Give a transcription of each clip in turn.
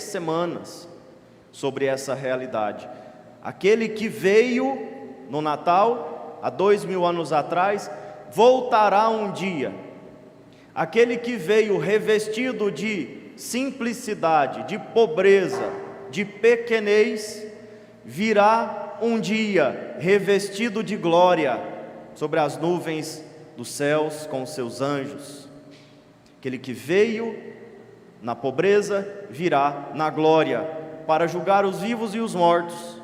3 semanas sobre essa realidade. Aquele que veio no Natal, há 2000 anos atrás, voltará um dia. Aquele que veio revestido de simplicidade, de pobreza, de pequenez, virá um dia revestido de glória sobre as nuvens dos céus com os seus anjos. Aquele que veio na pobreza virá na glória para julgar os vivos e os mortos,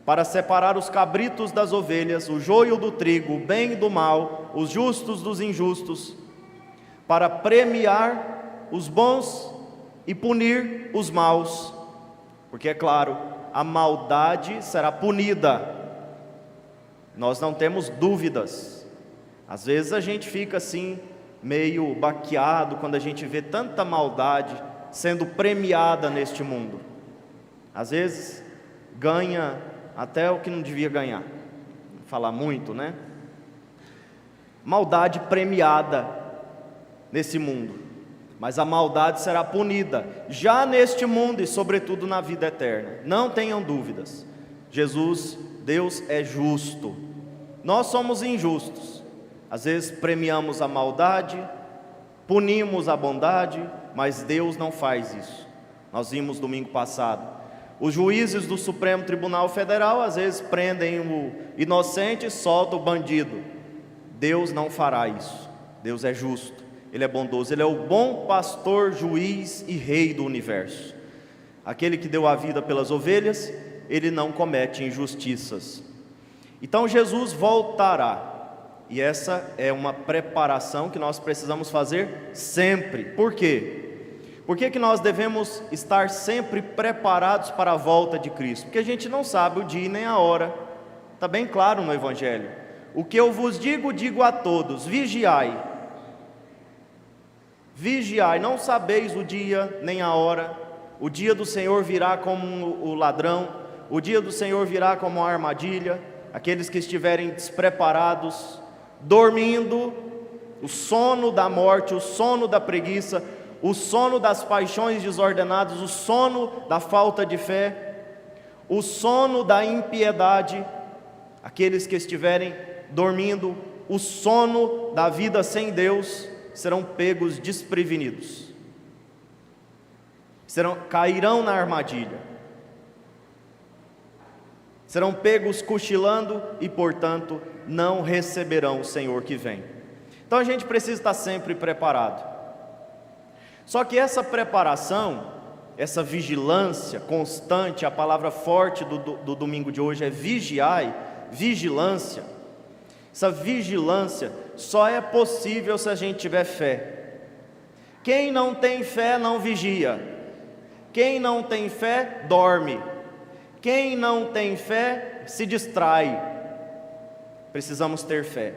para separar os cabritos das ovelhas, o joio do trigo, o bem do mal, os justos dos injustos, para premiar os bons e punir os maus, porque é claro, a maldade será punida. Nós não temos dúvidas. Às vezes a gente fica assim, meio baqueado, quando a gente vê tanta maldade sendo premiada neste mundo. Às vezes ganha até o que não devia ganhar. Vou falar muito, né? Maldade premiada nesse mundo, mas a maldade será punida já neste mundo e sobretudo na vida eterna. Não tenham dúvidas. Jesus, Deus é justo. Nós somos injustos. Às vezes premiamos a maldade, punimos a bondade, mas Deus não faz isso. Nós vimos domingo passado, os juízes do Supremo Tribunal Federal às vezes prendem o inocente e soltam o bandido. Deus não fará isso. Deus é justo, Ele é bondoso, Ele é o bom pastor, juiz e rei do universo. Aquele que deu a vida pelas ovelhas, Ele não comete injustiças. Então Jesus voltará. E essa é uma preparação que nós precisamos fazer sempre. Por quê? Por que nós devemos estar sempre preparados para a volta de Cristo? Porque a gente não sabe o dia nem a hora. Está bem claro no Evangelho. O que eu vos digo, digo a todos: vigiai. Vigiai, não sabeis o dia nem a hora. O dia do Senhor virá como o ladrão. O dia do Senhor virá como uma armadilha. Aqueles que estiverem despreparados, dormindo, o sono da morte, o sono da preguiça, o sono das paixões desordenadas, o sono da falta de fé, o sono da impiedade, aqueles que estiverem dormindo, o sono da vida sem Deus, serão pegos desprevenidos, cairão na armadilha, serão pegos cochilando e, portanto, não receberão o Senhor que vem. Então a gente precisa estar sempre preparado. Só que essa preparação, essa vigilância constante, a palavra forte do domingo de hoje é vigiai, vigilância. Essa vigilância só é possível se a gente tiver fé. Quem não tem fé não vigia. Quem não tem fé dorme. Quem não tem fé se distrai. Precisamos ter fé.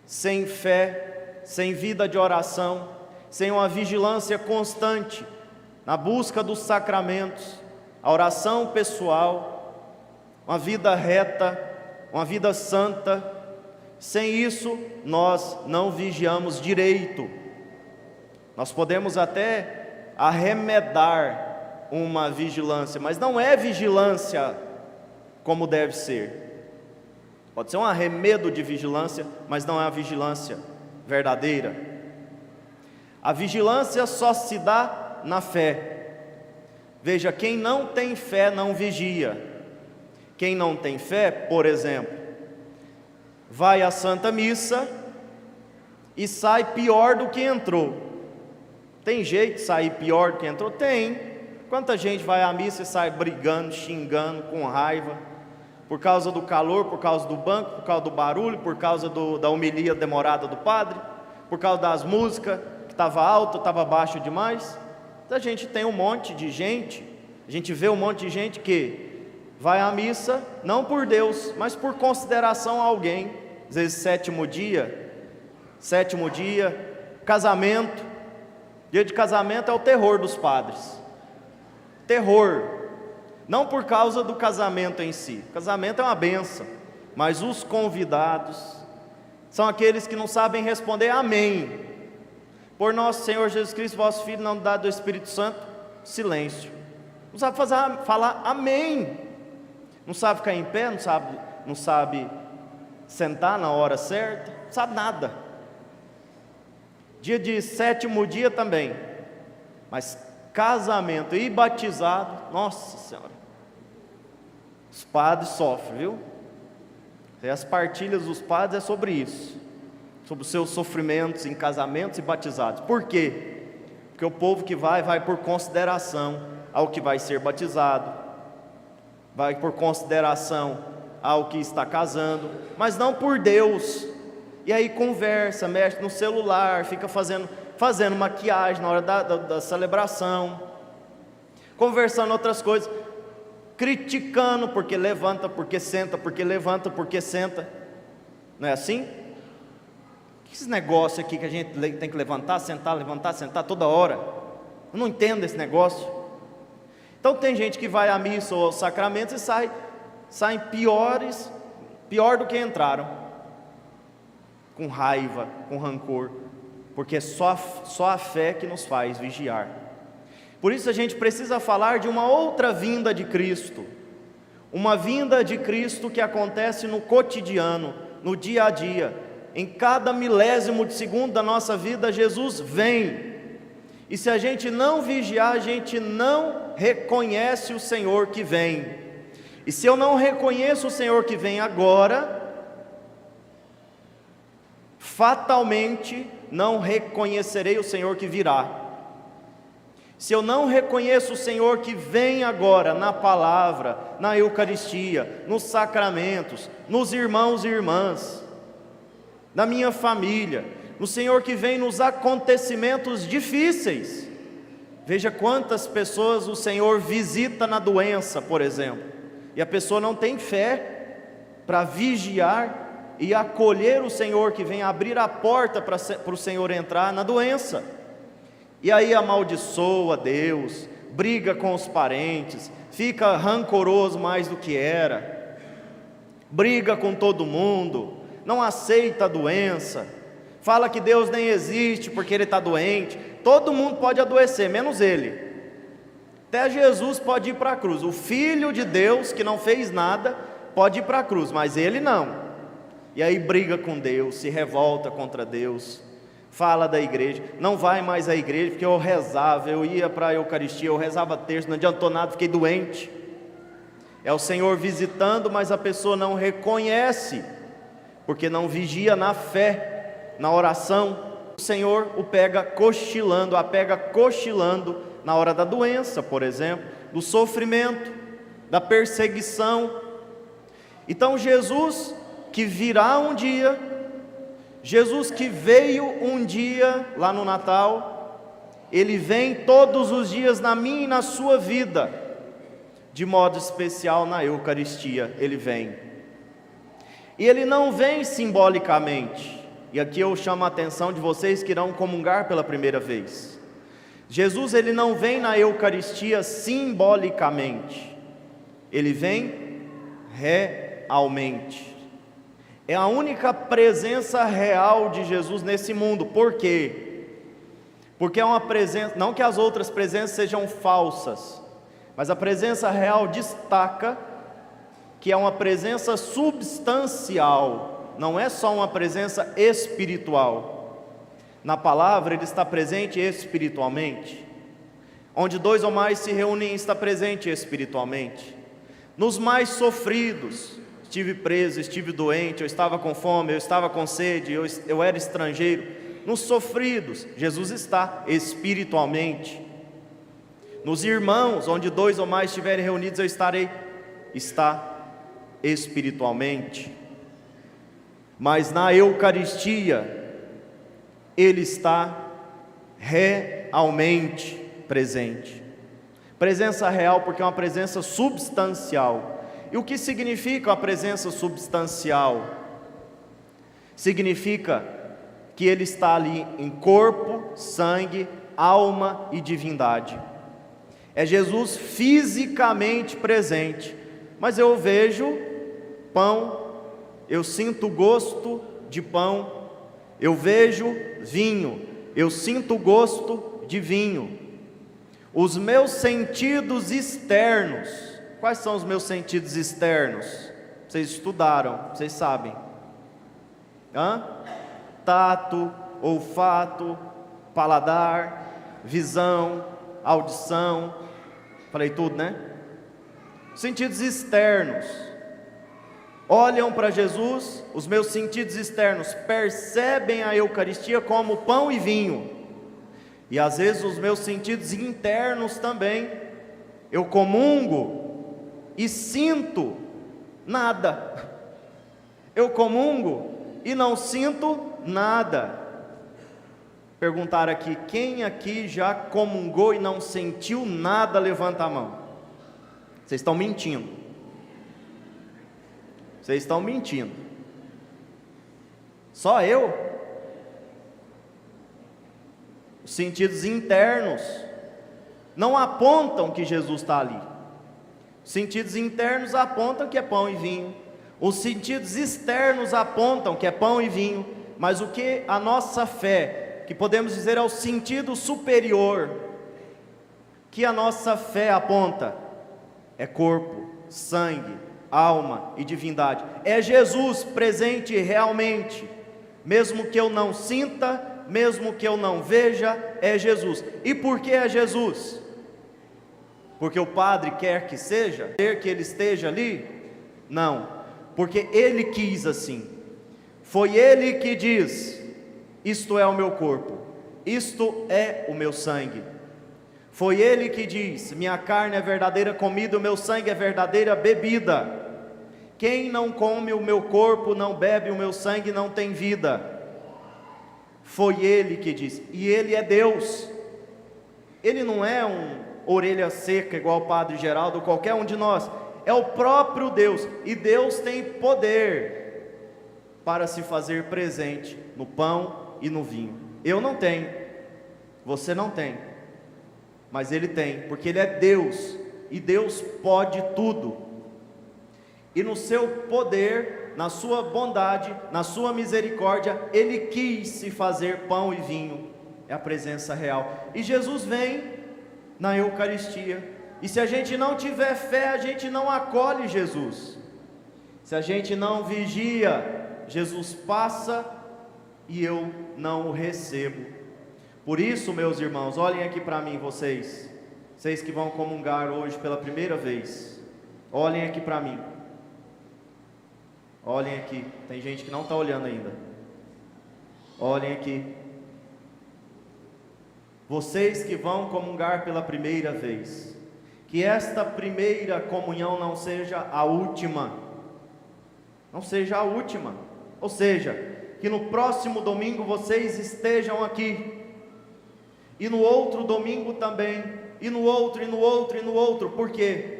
Sem fé, sem vida de oração, sem uma vigilância constante na busca dos sacramentos, a oração pessoal, uma vida reta, uma vida santa, sem isso nós não vigiamos direito. Nós podemos até arremedar uma vigilância, mas não é vigilância como deve ser. Pode ser um arremedo de vigilância, mas não é a vigilância verdadeira. A vigilância só se dá na fé. Veja, quem não tem fé não vigia. Quem não tem fé, por exemplo, vai à Santa Missa e sai pior do que entrou. Tem jeito de sair pior do que entrou? Tem. Quanta gente vai à missa e sai brigando, xingando, com raiva, por causa do calor, por causa do banco, por causa do barulho, por causa da homilia demorada do padre, por causa das músicas, estava alto, estava baixo demais. Então a gente tem um monte de gente, a gente vê um monte de gente que vai à missa, não por Deus, mas por consideração a alguém. Às vezes sétimo dia, casamento. Dia de casamento é o terror dos padres. Terror, não por causa do casamento em si, o casamento é uma bênção, mas os convidados são aqueles que não sabem responder amém. Por nosso Senhor Jesus Cristo, vosso Filho, não dado do Espírito Santo, silêncio. Não sabe falar amém. Não sabe ficar em pé, não sabe sentar na hora certa, não sabe nada. Dia de 7º dia também. Mas casamento e batizado, nossa Senhora, os padres sofrem, viu? E as partilhas dos padres é sobre isso, sobre os seus sofrimentos em casamentos e batizados. Por quê? Porque o povo que vai por consideração ao que vai ser batizado, vai por consideração ao que está casando, mas não por Deus. E aí conversa, mexe no celular, fica fazendo maquiagem na hora da celebração, conversando outras coisas, criticando porque levanta, porque senta, porque levanta, porque senta. Não é assim? Que esse negócio aqui que a gente tem que levantar, sentar toda hora? Eu não entendo esse negócio. Então tem gente que vai à missa ou aos sacramentos e saem pior do que entraram, com raiva, com rancor, porque é só a fé que nos faz vigiar. Por isso a gente precisa falar de uma outra vinda de Cristo, uma vinda de Cristo que acontece no cotidiano, no dia a dia, em cada milésimo de segundo da nossa vida. Jesus vem, e se a gente não vigiar, a gente não reconhece o Senhor que vem. E se eu não reconheço o Senhor que vem agora, fatalmente não reconhecerei o Senhor que virá. Se eu não reconheço o Senhor que vem agora na palavra, na Eucaristia, nos sacramentos, nos irmãos e irmãs, na minha família, no Senhor que vem nos acontecimentos difíceis. Veja quantas pessoas o Senhor visita na doença, por exemplo, e a pessoa não tem fé para vigiar e acolher o Senhor que vem, abrir a porta para o Senhor entrar na doença. E aí amaldiçoa Deus, briga com os parentes, fica rancoroso mais do que era, briga com todo mundo, não aceita a doença, fala que Deus nem existe porque ele está doente. Todo mundo pode adoecer, menos ele. Até Jesus pode ir para a cruz. O Filho de Deus, que não fez nada, pode ir para a cruz, mas ele não. E aí briga com Deus, se revolta contra Deus, fala da igreja, não vai mais à igreja, porque eu rezava, eu ia para a Eucaristia, eu rezava terço, não adiantou nada, fiquei doente. É o Senhor visitando, mas a pessoa não reconhece, porque não vigia na fé, na oração. O Senhor a pega cochilando na hora da doença, por exemplo, do sofrimento, da perseguição. Então Jesus que virá um dia, Jesus que veio um dia lá no Natal, ele vem todos os dias na minha e na sua vida, de modo especial na Eucaristia ele vem. E ele não vem simbolicamente, e aqui eu chamo a atenção de vocês que irão comungar pela primeira vez. Jesus ele não vem na Eucaristia simbolicamente, ele vem realmente. É a única presença real de Jesus nesse mundo. Por quê? Porque é uma presença, não que as outras presenças sejam falsas, mas a presença real destaca que é uma presença substancial, não é só uma presença espiritual. Na palavra ele está presente espiritualmente. Onde 2 ou mais se reúnem, está presente espiritualmente. Nos mais sofridos, estive preso, estive doente, eu estava com fome, eu estava com sede, eu era estrangeiro. Nos sofridos, Jesus está espiritualmente. Nos irmãos, onde 2 ou mais estiverem reunidos, eu estarei, está espiritualmente. Mas na Eucaristia, ele está realmente presente. Presença real, porque é uma presença substancial. E o que significa a presença substancial? Significa que ele está ali em corpo, sangue, alma e divindade. É Jesus fisicamente presente, mas eu vejo pão, eu sinto gosto de pão, eu vejo vinho, eu sinto gosto de vinho. os meus sentidos externos. Quais são os meus sentidos externos? Vocês estudaram, vocês sabem. Tato, olfato, paladar, visão, audição. Falei tudo, né? Sentidos externos. Olham para Jesus, os meus sentidos externos percebem a Eucaristia como pão e vinho. E às vezes os meus sentidos internos também. Eu comungo e sinto nada. Eu comungo e não sinto nada. Perguntar aqui, quem aqui já comungou e não sentiu nada? Levanta a mão. Vocês estão mentindo. Vocês estão mentindo. Só eu? Os sentidos internos não apontam que Jesus está ali. Os sentidos internos apontam que é pão e vinho. Os sentidos externos apontam que é pão e vinho. Mas o que a nossa fé, que podemos dizer é o sentido superior, que a nossa fé aponta, é corpo, sangue, alma e divindade. É Jesus presente realmente, mesmo que eu não sinta, mesmo que eu não veja, é Jesus. E por que é Jesus? Porque o Padre quer que seja, quer que Ele esteja ali? Não, porque Ele quis assim. Foi Ele que diz: isto é o meu corpo, isto é o meu sangue. Foi Ele que diz: minha carne é verdadeira comida, o meu sangue é verdadeira bebida. Quem não come o meu corpo, não bebe o meu sangue, não tem vida. Foi Ele que disse, e Ele é Deus. Ele não é um orelha seca igual o Padre Geraldo, qualquer um de nós. É o próprio Deus, e Deus tem poder para se fazer presente no pão e no vinho. Eu não tenho, você não tem, mas Ele tem, porque Ele é Deus, e Deus pode tudo. E no seu poder, na sua bondade, na sua misericórdia, Ele quis se fazer pão e vinho. É a presença real. E Jesus vem na Eucaristia. E se a gente não tiver fé, a gente não acolhe Jesus. Se a gente não vigia, Jesus passa e eu não o recebo. Por isso, meus irmãos, olhem aqui para mim, vocês que vão comungar hoje pela primeira vez, olhem aqui para mim. Olhem aqui, tem gente que não está olhando ainda. Olhem aqui. Vocês que vão comungar pela primeira vez, que esta primeira comunhão não seja a última. Não seja a última. Ou seja, que no próximo domingo vocês estejam aqui. E no outro domingo também. E no outro, e no outro, e no outro. Por quê?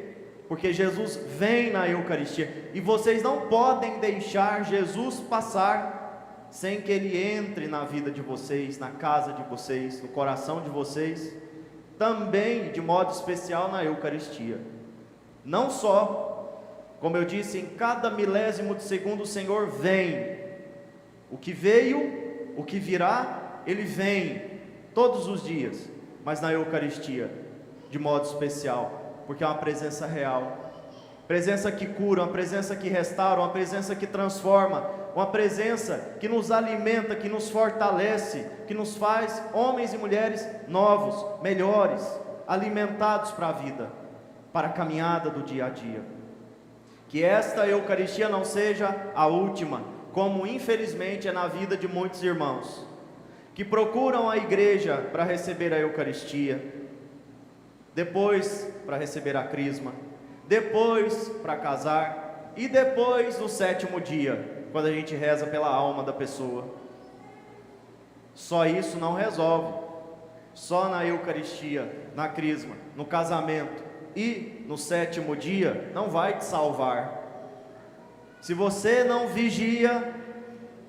Porque Jesus vem na Eucaristia, e vocês não podem deixar Jesus passar sem que Ele entre na vida de vocês, na casa de vocês, no coração de vocês, também de modo especial na Eucaristia. Não só, como eu disse, em cada milésimo de segundo o Senhor vem. O que veio, o que virá, Ele vem todos os dias, mas na Eucaristia, de modo especial, porque é uma presença real, presença que cura, uma presença que restaura, uma presença que transforma, uma presença que nos alimenta, que nos fortalece, que nos faz homens e mulheres novos, melhores, alimentados para a vida, para a caminhada do dia a dia. Que esta Eucaristia não seja a última, como infelizmente é na vida de muitos irmãos, que procuram a igreja para receber a Eucaristia, depois para receber a crisma, depois para casar, e depois no sétimo dia, quando a gente reza pela alma da pessoa. Só isso não resolve. Só na Eucaristia, na crisma, no casamento e no sétimo dia não vai te salvar. Se você não vigia,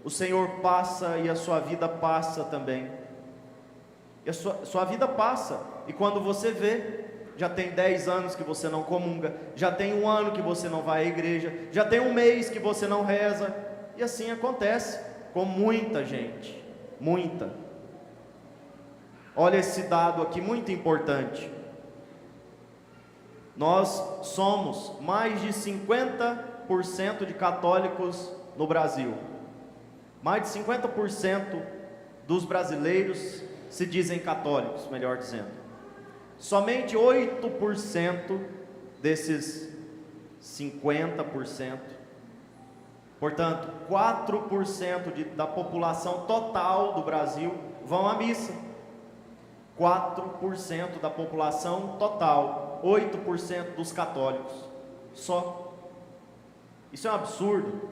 o Senhor passa e a sua vida passa também. E a sua vida passa, e quando você vê, já tem 10 anos que você não comunga, já tem 1 ano que você não vai à igreja, já tem 1 mês que você não reza, e assim acontece com muita gente, muita. Olha esse dado aqui muito importante. nós somos mais de 50% de católicos no Brasil. Mais de 50% dos brasileiros se dizem católicos, melhor dizendo. Somente 8% desses 50%, portanto, 4% da população total do Brasil vão à missa. 4% da população total, 8% dos católicos, só. Isso é um absurdo.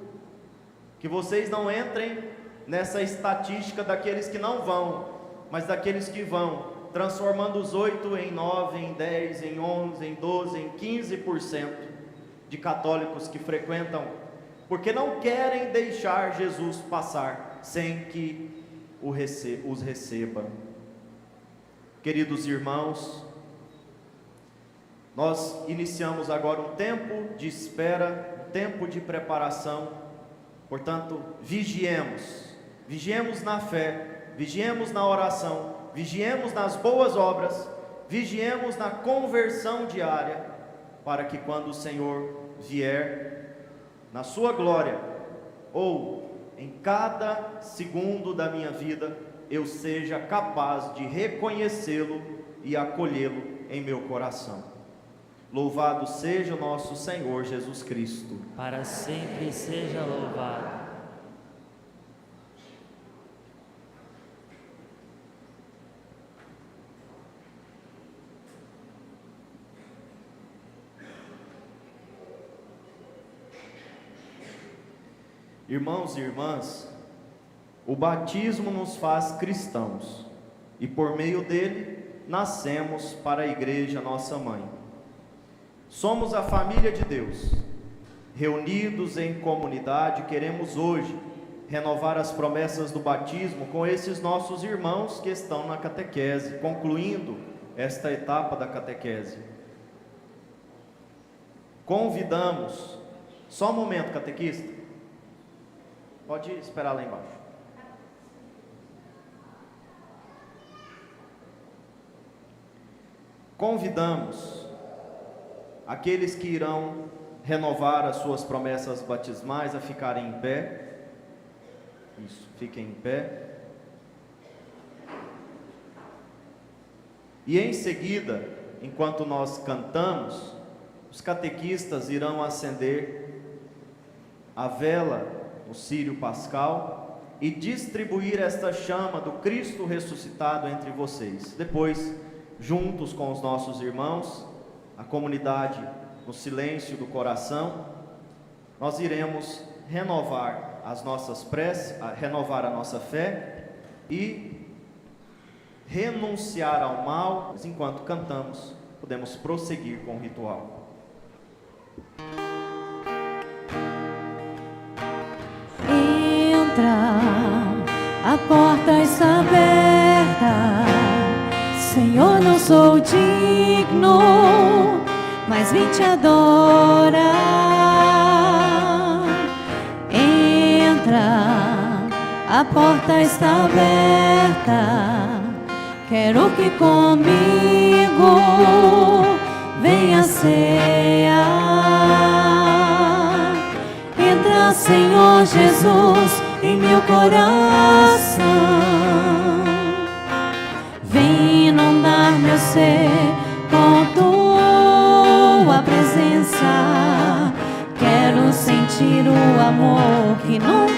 Que vocês não entrem nessa estatística daqueles que não vão, mas daqueles que vão, transformando os 8 em 9, em 10, em 11, em 12, em 15% de católicos que frequentam, porque não querem deixar Jesus passar sem que os receba. Queridos irmãos, nós iniciamos agora um tempo de espera, um tempo de preparação. Portanto, vigiemos na fé, vigiemos na oração, vigiemos nas boas obras, vigiemos na conversão diária, para que quando o Senhor vier na sua glória, ou em cada segundo da minha vida, eu seja capaz de reconhecê-lo e acolhê-lo em meu coração. Louvado seja o nosso Senhor Jesus Cristo. Para sempre seja louvado. Irmãos e irmãs, o batismo nos faz cristãos e por meio dele nascemos para a igreja, nossa mãe. Somos a família de Deus, reunidos em comunidade. Queremos hoje renovar as promessas do batismo com esses nossos irmãos que estão na catequese, concluindo esta etapa da catequese. Convidamos, só um momento, catequista, pode esperar lá embaixo. Convidamos aqueles que irão renovar as suas promessas batismais a ficarem em pé. Isso, fiquem em pé. E em seguida, enquanto nós cantamos, os catequistas irão acender a vela no círio pascal e distribuir esta chama do Cristo ressuscitado entre vocês. Depois, juntos com os nossos irmãos, a comunidade no silêncio do coração, nós iremos renovar as nossas preces, renovar a nossa fé e renunciar ao mal. Enquanto cantamos, podemos prosseguir com o ritual. Entra, a porta está aberta. Senhor, não sou digno, mas vim te adorar. Entra, a porta está aberta. Quero que comigo venha cear. Entra, Senhor Jesus, em meu coração. Vem inundar meu ser com tua presença. Quero sentir o amor que nunca